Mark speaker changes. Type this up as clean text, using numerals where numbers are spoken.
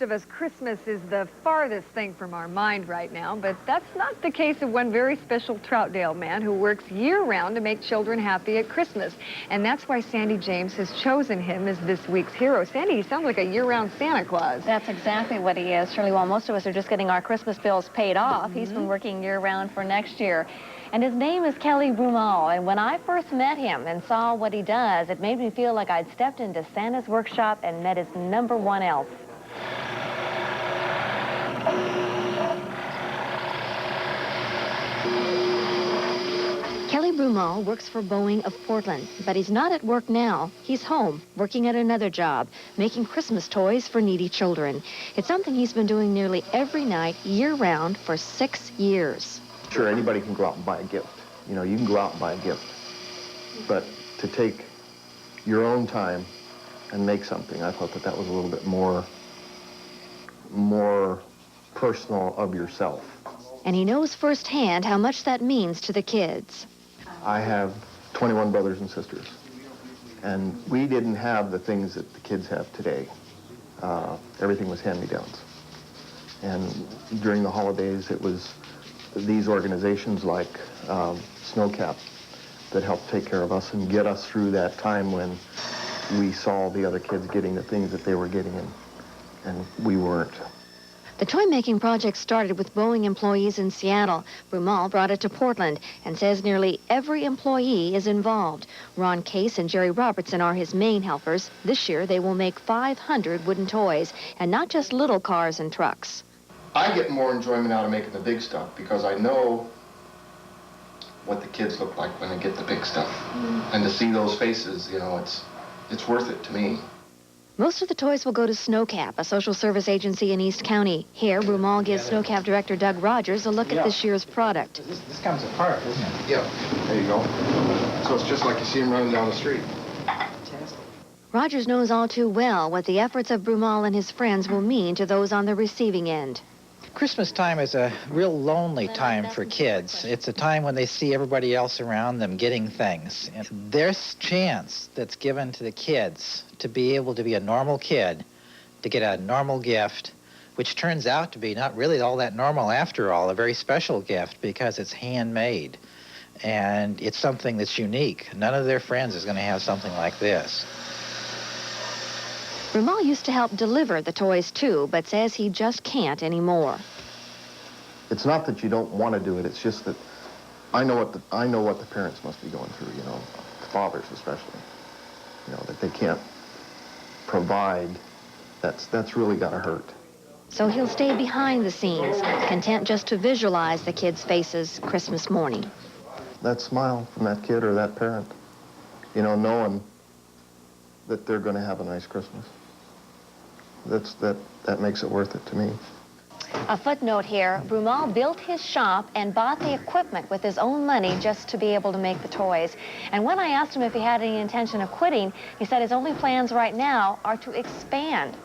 Speaker 1: most of us, Christmas is the farthest thing from our mind right now, but that's not the case of one very special Troutdale man who works year-round to make children happy at Christmas. And that's why Sandy James has chosen him as this week's hero. Sandy, he sounds like a year-round Santa Claus.
Speaker 2: That's exactly what he is, Shirley. While most of us are just getting our Christmas bills paid off, he's been working year-round for next year. And his name is Kelly Broomall, and when I first met him and saw what he does, it made me feel like I'd stepped into Santa's workshop and met his #1 elf. Kelly Broomall works for Boeing of Portland, but he's not at work now. He's home, working at another job, making Christmas toys for needy children. It's something he's been doing nearly every night, year-round, for 6 years.
Speaker 3: Sure, anybody can go out and buy a gift. You know, you can go out and buy a gift. But to take your own time and make something, I thought that that was a little bit more personal of yourself.
Speaker 2: And he knows firsthand how much that means to the kids.
Speaker 3: I have 21 brothers and sisters, and we didn't have the things that the kids have today. Everything was hand-me-downs. And during the holidays, it was these organizations like Snowcap that helped take care of us and get us through that time when we saw the other kids getting the things that they were getting and we weren't.
Speaker 2: The toy-making project started with Boeing employees in Seattle. Broomall brought it to Portland and says nearly every employee is involved. Ron Case and Jerry Robertson are his main helpers. This year, they will make 500 wooden toys, and not just little cars and trucks.
Speaker 3: I get more enjoyment out of making the big stuff because I know what the kids look like when they get the big stuff. And to see those faces, you know, it's worth it to me.
Speaker 2: Most of the toys will go to Snowcap, a social service agency in East County. Here, Broomall gives Snowcap director Doug Rogers a look at this year's product.
Speaker 4: This comes apart, doesn't it?
Speaker 3: Yeah, there you go. So it's just like you see them running down the street.
Speaker 4: Fantastic.
Speaker 2: Rogers knows all too well what the efforts of Broomall and his friends will mean to those on the receiving end.
Speaker 4: Christmas time is a real lonely time for kids. It's a time when they see everybody else around them getting things. And there's chance that's given to the kids to be able to be a normal kid, to get a normal gift, which turns out to be not really all that normal after all, a very special gift because it's handmade. And it's something that's unique. None of their friends is going to have something like this.
Speaker 2: Broomall used to help deliver the toys too, but says he just can't anymore.
Speaker 3: It's not that you don't want to do it, it's just that I know what the parents must be going through, you know, the fathers especially. You know, that they can't provide, that's really gotta hurt.
Speaker 2: So he'll stay behind the scenes, content just to visualize the kids' faces Christmas morning.
Speaker 3: That smile from that kid or that parent, you know, knowing that they're going to have a nice Christmas. That makes it worth it to me.
Speaker 2: A footnote here, Broomall built his shop and bought the equipment with his own money just to be able to make the toys. And when I asked him if he had any intention of quitting, he said his only plans right now are to expand